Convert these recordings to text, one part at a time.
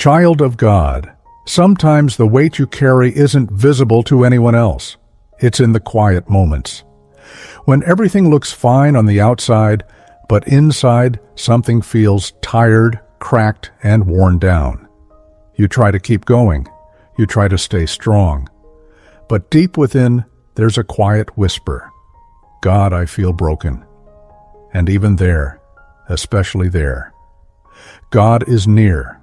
Child of God, sometimes the weight you carry isn't visible to anyone else. It's in the quiet moments. When everything looks fine on the outside, but inside something feels tired, cracked, and worn down. You try to keep going. You try to stay strong. But deep within, there's a quiet whisper. God, I feel broken. And even there, especially there, God is near.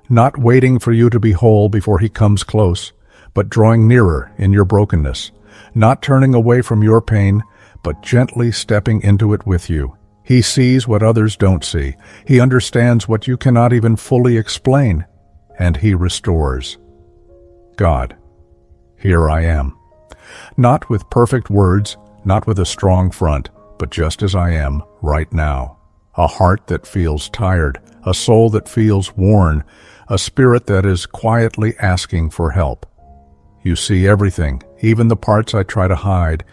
Not waiting for you to be whole before He comes close, but drawing nearer in your brokenness, not turning away from your pain, but gently stepping into it with you. He sees what others don't see. He understands what you cannot even fully explain, and He restores. God, here I am. Not with perfect words, not with a strong front, but just as I am right now. A heart that feels tired, a soul that feels worn, a spirit that is quietly asking for help. You see everything, even the parts I try to hide.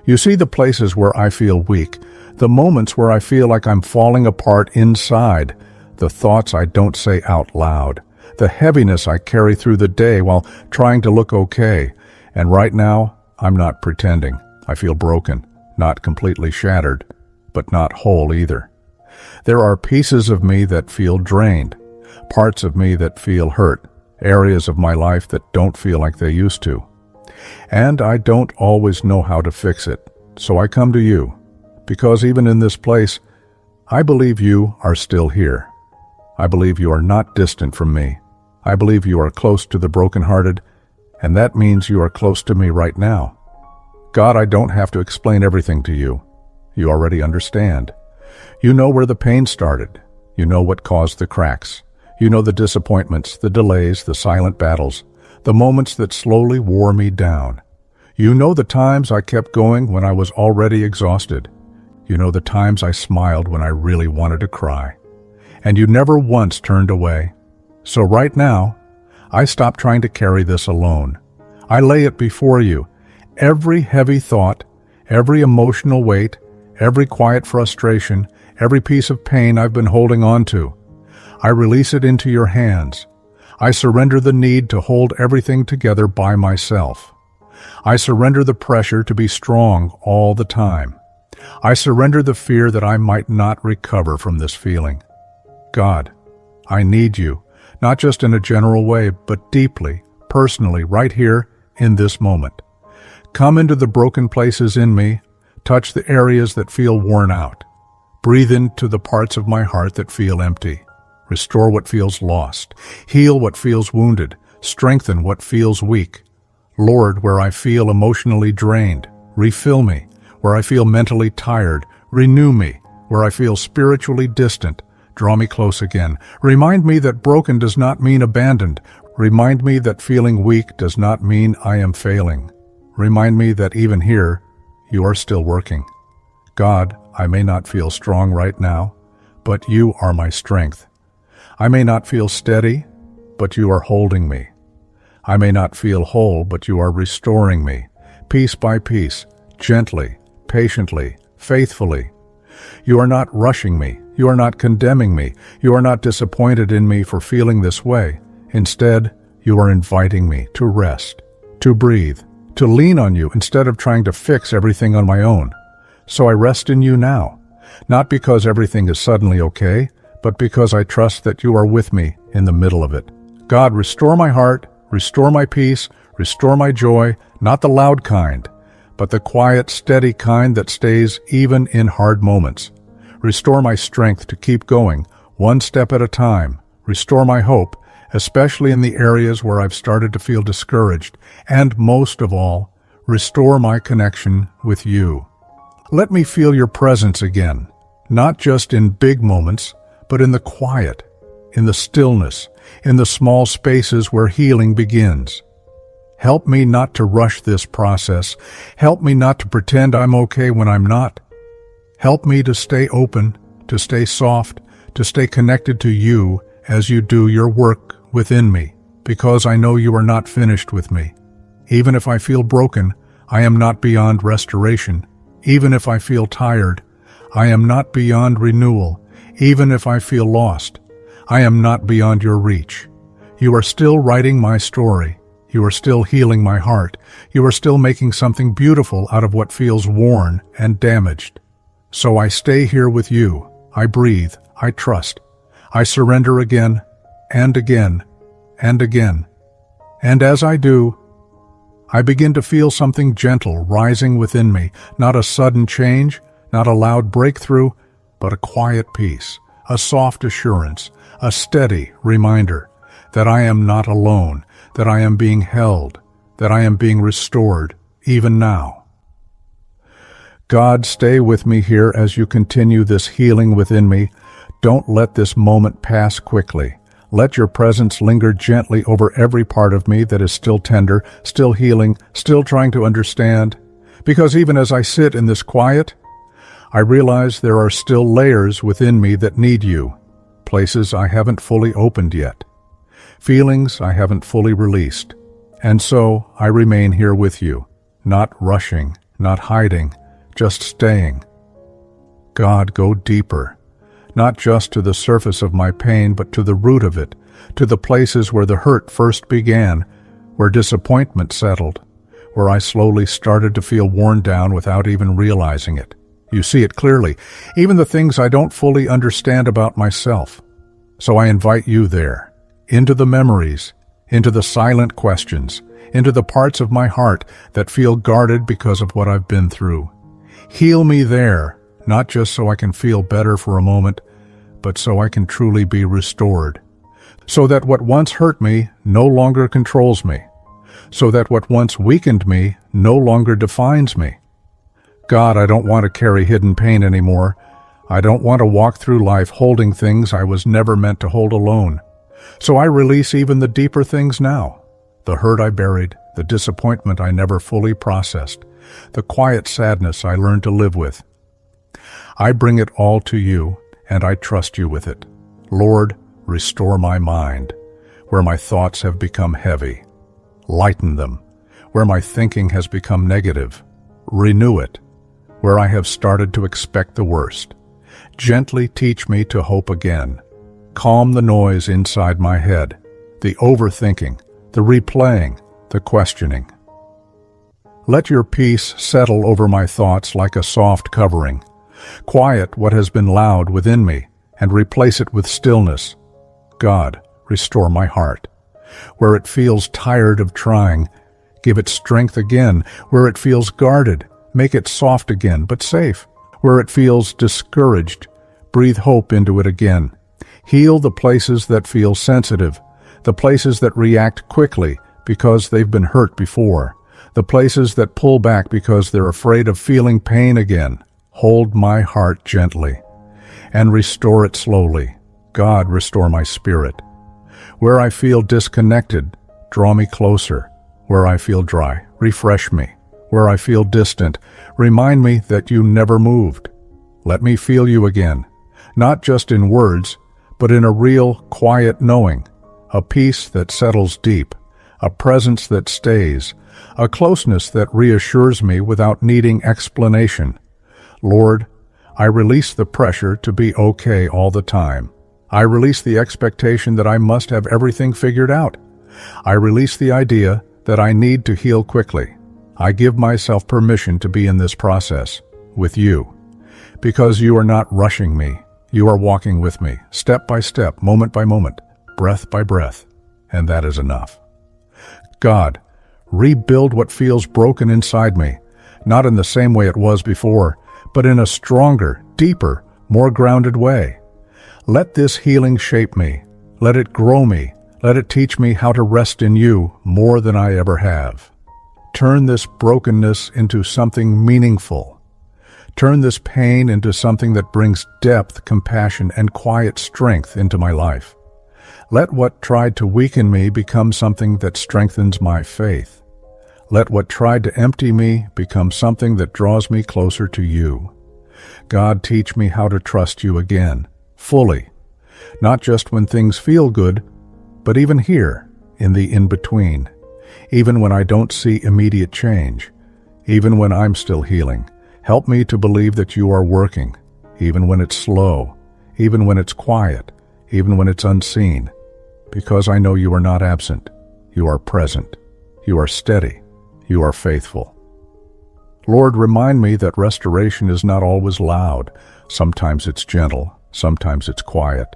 You see the places where I feel weak, the moments where I feel like I'm falling apart inside, the thoughts I don't say out loud, the heaviness I carry through the day while trying to look okay. And right now, I'm not pretending. I feel broken, not completely shattered, but not whole either. There are pieces of me that feel drained, parts of me that feel hurt, areas of my life that don't feel like they used to. And I don't always know how to fix it, so I come to you, because even in this place, I believe you are still here. I believe you are not distant from me. I believe you are close to the brokenhearted, and that means you are close to me right now. God, I don't have to explain everything to you. You already understand. You know where the pain started. You know what caused the cracks. You know the disappointments, the delays, the silent battles, the moments that slowly wore me down. You know the times I kept going when I was already exhausted. You know the times I smiled when I really wanted to cry. And you never once turned away. So right now, I stop trying to carry this alone. I lay it before you. Every heavy thought, every emotional weight, every quiet frustration, every piece of pain I've been holding on to. I release it into your hands. I surrender the need to hold everything together by myself. I surrender the pressure to be strong all the time. I surrender the fear that I might not recover from this feeling. God, I need you, not just in a general way, but deeply, personally, right here in this moment. Come into the broken places in me, touch the areas that feel worn out. Breathe into the parts of my heart that feel empty. Restore what feels lost. Heal what feels wounded. Strengthen what feels weak. Lord, where I feel emotionally drained, refill me. Where I feel mentally tired, renew me. Where I feel spiritually distant, draw me close again. Remind me that broken does not mean abandoned. Remind me that feeling weak does not mean I am failing. Remind me that even here, you are still working. God, I may not feel strong right now, but you are my strength. I may not feel steady, but you are holding me. I may not feel whole, but you are restoring me, piece by piece, gently, patiently, faithfully. You are not rushing me. You are not condemning me. You are not disappointed in me for feeling this way. Instead, you are inviting me to rest, to breathe, to lean on you instead of trying to fix everything on my own. So I rest in you now, not because everything is suddenly okay, but because I trust that you are with me in the middle of it. God, restore my heart, restore my peace, restore my joy, not the loud kind, but the quiet, steady kind that stays even in hard moments. Restore my strength to keep going, one step at a time. Restore my hope, especially in the areas where I've started to feel discouraged. And most of all, restore my connection with you. Let me feel your presence again, not just in big moments, but in the quiet, in the stillness, in the small spaces where healing begins. Help me not to rush this process. Help me not to pretend I'm okay when I'm not. Help me to stay open, to stay soft, to stay connected to you as you do your work within me, because I know you are not finished with me. Even if I feel broken, I am not beyond restoration. Even if I feel tired, I am not beyond renewal. Even if I feel lost, I am not beyond your reach. You are still writing my story. You are still healing my heart. You are still making something beautiful out of what feels worn and damaged. So I stay here with you. I breathe. I trust. I surrender again and again and again. And as I do, I begin to feel something gentle rising within me, not a sudden change, not a loud breakthrough, but a quiet peace, a soft assurance, a steady reminder that I am not alone, that I am being held, that I am being restored, even now. God, stay with me here as you continue this healing within me. Don't let this moment pass quickly. Let your presence linger gently over every part of me that is still tender, still healing, still trying to understand. Because even as I sit in this quiet, I realize there are still layers within me that need you, places I haven't fully opened yet, feelings I haven't fully released. And so I remain here with you, not rushing, not hiding, just staying. God, go deeper. Not just to the surface of my pain, but to the root of it, to the places where the hurt first began, where disappointment settled, where I slowly started to feel worn down without even realizing it. You see it clearly, even the things I don't fully understand about myself. So I invite you there, into the memories, into the silent questions, into the parts of my heart that feel guarded because of what I've been through. Heal me there, not just so I can feel better for a moment, but so I can truly be restored. So that what once hurt me no longer controls me. So that what once weakened me no longer defines me. God, I don't want to carry hidden pain anymore. I don't want to walk through life holding things I was never meant to hold alone. So I release even the deeper things now. The hurt I buried, the disappointment I never fully processed, the quiet sadness I learned to live with. I bring it all to you, and I trust you with it. Lord, restore my mind, where my thoughts have become heavy. Lighten them, where my thinking has become negative. Renew it, where I have started to expect the worst. Gently teach me to hope again. Calm the noise inside my head, the overthinking, the replaying, the questioning. Let your peace settle over my thoughts like a soft covering. Quiet what has been loud within me and replace it with stillness. God, restore my heart. Where it feels tired of trying, give it strength again. Where it feels guarded, make it soft again, but safe. Where it feels discouraged, breathe hope into it again. Heal the places that feel sensitive, the places that react quickly because they've been hurt before, the places that pull back because they're afraid of feeling pain again. Hold my heart gently and restore it slowly. God, restore my spirit. Where I feel disconnected, draw me closer. Where I feel dry, refresh me. Where I feel distant, remind me that you never moved. Let me feel you again, not just in words, but in a real, quiet knowing, a peace that settles deep, a presence that stays, a closeness that reassures me without needing explanation. Lord, I release the pressure to be okay all the time. I release the expectation that I must have everything figured out. I release the idea that I need to heal quickly. I give myself permission to be in this process with you, because you are not rushing me. You are walking with me, step by step, moment by moment, breath by breath, and that is enough. God, rebuild what feels broken inside me, not in the same way it was before, but in a stronger, deeper, more grounded way. Let this healing shape me. Let it grow me. Let it teach me how to rest in you more than I ever have. Turn this brokenness into something meaningful. Turn this pain into something that brings depth, compassion, and quiet strength into my life. Let what tried to weaken me become something that strengthens my faith. Let what tried to empty me become something that draws me closer to you. God, teach me how to trust you again, fully, not just when things feel good, but even here, in the in-between, even when I don't see immediate change, even when I'm still healing. Help me to believe that you are working, even when it's slow, even when it's quiet, even when it's unseen. because I know you are not absent. You are present. You are steady. You are faithful. Lord, remind me that restoration is not always loud. Sometimes it's gentle. Sometimes it's quiet.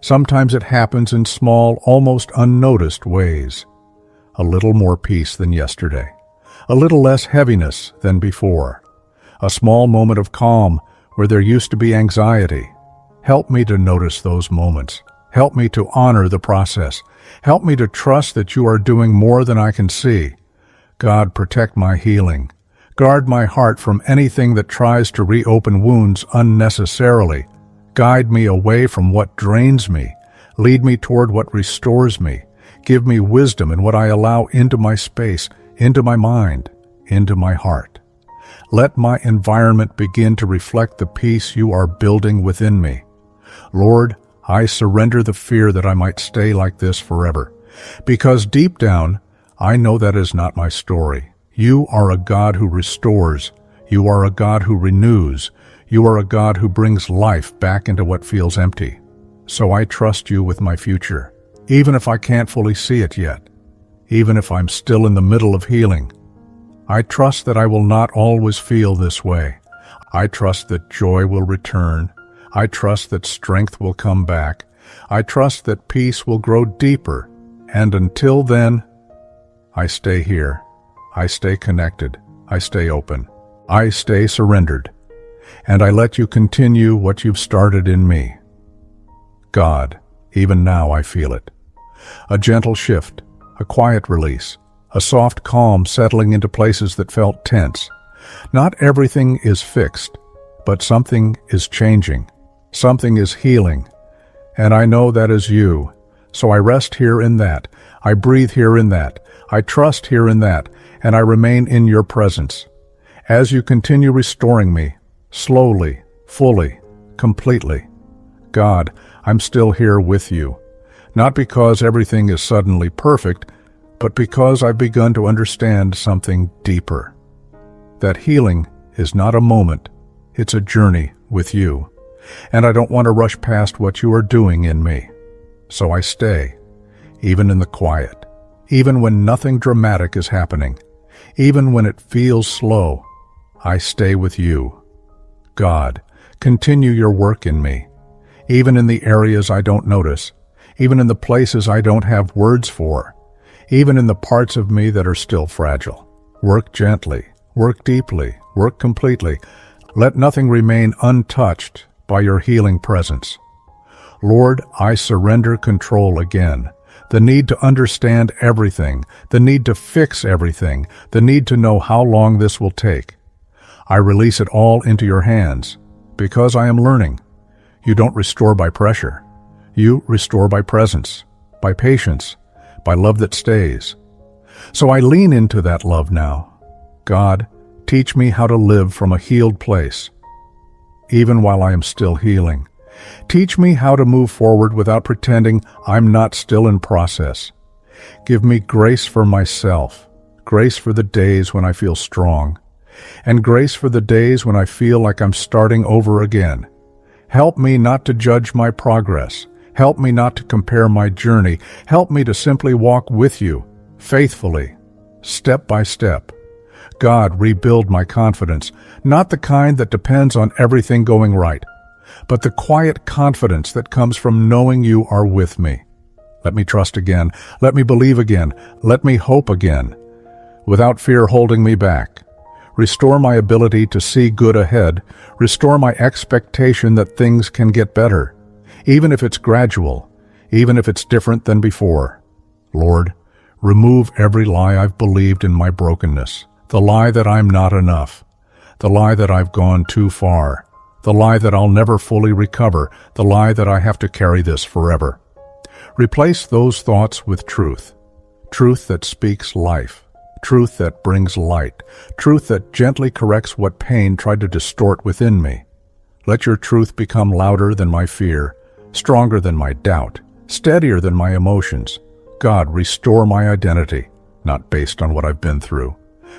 Sometimes it happens in small, almost unnoticed ways. A little more peace than yesterday. A little less heaviness than before. A small moment of calm where there used to be anxiety. Help me to notice those moments. Help me to honor the process. Help me to trust that you are doing more than I can see. God, protect my healing. Guard my heart from anything that tries to reopen wounds unnecessarily. Guide me away from what drains me. Lead me toward what restores me. Give me wisdom in what I allow into my space, into my mind, into my heart. Let my environment begin to reflect the peace you are building within me. Lord, I surrender the fear that I might stay like this forever, because deep down, I know that is not my story. You are a God who restores. You are a God who renews. You are a God who brings life back into what feels empty. So I trust you with my future, even if I can't fully see it yet, even if I'm still in the middle of healing. I trust that I will not always feel this way. I trust that joy will return. I trust that strength will come back. I trust that peace will grow deeper. And until then, I stay here. I stay connected. I stay open. I stay surrendered. And I let you continue what you've started in me. God, even now I feel it. A gentle shift, a quiet release, a soft calm settling into places that felt tense. Not everything is fixed, but something is changing. Something is healing. And I know that is you. So I rest here in that. I breathe here in that. I trust here in that. And I remain in your presence. As you continue restoring me, slowly, fully, completely. God, I'm still here with you. Not because everything is suddenly perfect, but because I've begun to understand something deeper. That healing is not a moment, it's a journey with you. And I don't want to rush past what you are doing in me. So I stay, even in the quiet, even when nothing dramatic is happening, even when it feels slow. I stay with you. God, continue your work in me, even in the areas I don't notice, even in the places I don't have words for, even in the parts of me that are still fragile. Work gently, work deeply, work completely. Let nothing remain untouched by your healing presence. Lord, I surrender control again. The need to understand everything, the need to fix everything, the need to know how long this will take. I release it all into your hands, because I am learning. You don't restore by pressure. You restore by presence, by patience, by love that stays. So I lean into that love now. God, teach me how to live from a healed place, even while I am still healing. Teach me how to move forward without pretending I'm not still in process. Give me grace for myself, grace for the days when I feel strong, and grace for the days when I feel like I'm starting over again. Help me not to judge my progress. Help me not to compare my journey. Help me to simply walk with you, faithfully, step by step. God, rebuild my confidence, not the kind that depends on everything going right, but the quiet confidence that comes from knowing you are with me. Let me trust again. Let me believe again. Let me hope again, without fear holding me back. Restore my ability to see good ahead. Restore my expectation that things can get better, even if it's gradual, even if it's different than before. Lord, remove every lie I've believed in my brokenness, the lie that I'm not enough, the lie that I've gone too far, the lie that I'll never fully recover, the lie that I have to carry this forever. Replace those thoughts with truth, truth that speaks life, truth that brings light, truth that gently corrects what pain tried to distort within me. Let your truth become louder than my fear, stronger than my doubt, steadier than my emotions. God, restore my identity, not based on what I've been through,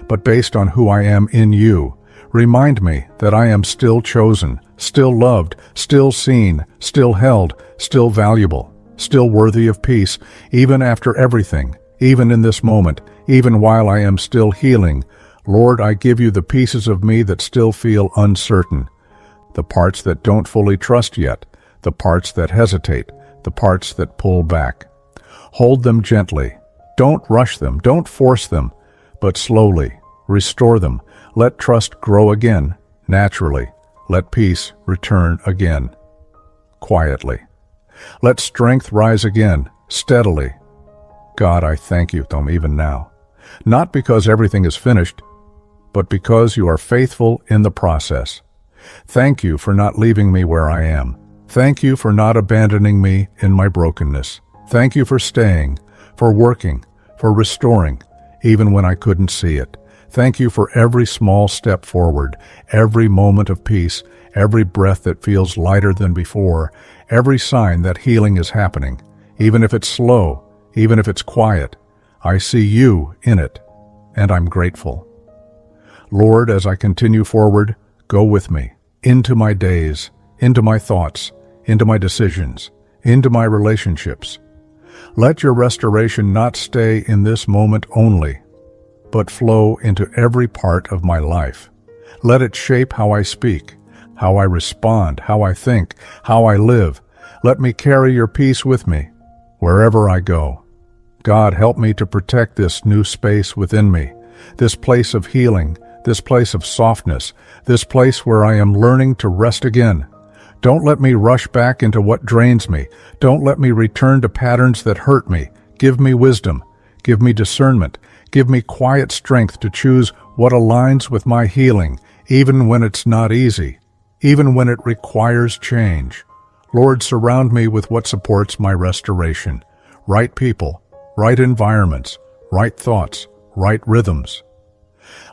but based on who I am in you. Remind me that I am still chosen, still loved, still seen, still held, still valuable. still worthy of peace, even after everything, even in this moment, even while I am still healing. Lord, I give you the pieces of me that still feel uncertain, the parts that don't fully trust yet, the parts that hesitate, the parts that pull back. Hold them gently. Don't rush them, don't force them, but slowly restore them. Let trust grow again, naturally. Let peace return again, quietly. Let strength rise again, steadily. God, I thank you, even now, not because everything is finished, but because you are faithful in the process. Thank you for not leaving me where I am. Thank you for not abandoning me in my brokenness. Thank you for staying, for working, for restoring, even when I couldn't see it. Thank you for every small step forward, every moment of peace, every breath that feels lighter than before, every sign that healing is happening. Even if it's slow, even if it's quiet, I see you in it, and I'm grateful. Lord, as I continue forward, go with me, into my days, into my thoughts, into my decisions, into my relationships. Let your restoration not stay in this moment only, but flow into every part of my life. Let it shape how I speak, how I respond, how I think, how I live. Let me carry your peace with me, wherever I go. God, help me to protect this new space within me, this place of healing, this place of softness, this place where I am learning to rest again. Don't let me rush back into what drains me. Don't let me return to patterns that hurt me. Give me wisdom. Give me discernment. Give me quiet strength to choose what aligns with my healing, even when it's not easy, even when it requires change. Lord, surround me with what supports my restoration. Right people, right environments, right thoughts, right rhythms.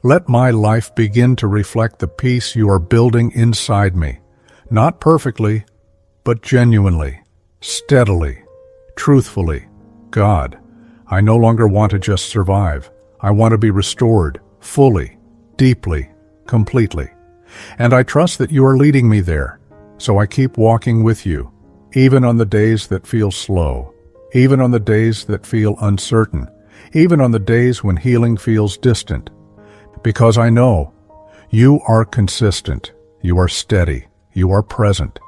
Let my life begin to reflect the peace you are building inside me, not perfectly, but genuinely, steadily, truthfully. God, I no longer want to just survive. I want to be restored, fully, deeply, completely. And I trust that you are leading me there, so I keep walking with you, even on the days that feel slow, even on the days that feel uncertain, even on the days when healing feels distant. Because I know you are consistent, you are steady, you are present,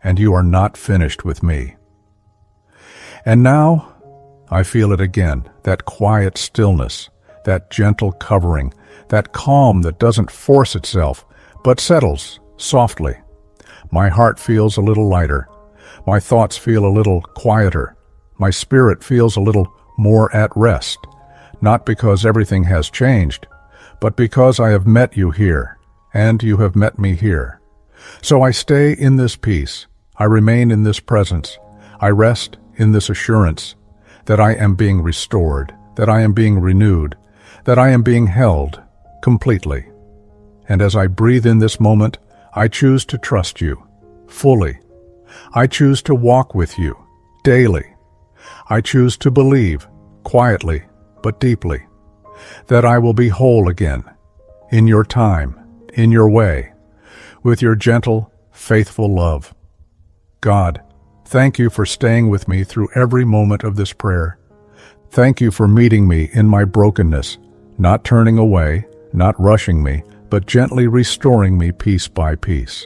and you are not finished with me. And now, I feel it again, that quiet stillness, that gentle covering, that calm that doesn't force itself, but settles softly. My heart feels a little lighter. My thoughts feel a little quieter. My spirit feels a little more at rest, not because everything has changed, but because I have met you here, and you have met me here. So I stay in this peace. I remain in this presence. I rest in this assurance that I am being restored, that I am being renewed, that I am being held completely. And as I breathe in this moment, I choose to trust you fully. I choose to walk with you daily. I choose to believe quietly but deeply that I will be whole again in your time, in your way, with your gentle, faithful love. God, thank you for staying with me through every moment of this prayer. Thank you for meeting me in my brokenness, not turning away, not rushing me, but gently restoring me piece by piece.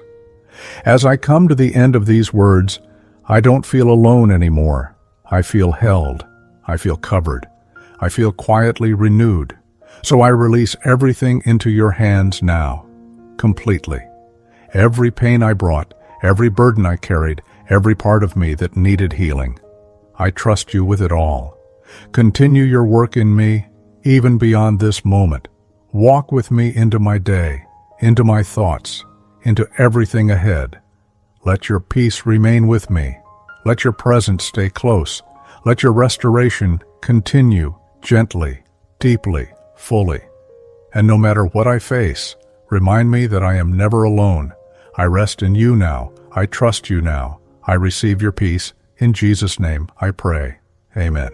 As I come to the end of these words, I don't feel alone anymore. I feel held. I feel covered. I feel quietly renewed. So I release everything into your hands now, completely. Every pain I brought, every burden I carried, every part of me that needed healing. I trust you with it all. Continue your work in me, even beyond this moment. Walk with me into my day, into my thoughts, into everything ahead. Let your peace remain with me. Let your presence stay close. Let your restoration continue gently, deeply, fully. And no matter what I face, remind me that I am never alone. I rest in you now. I trust you now. I receive your peace. In Jesus' name I pray. Amen.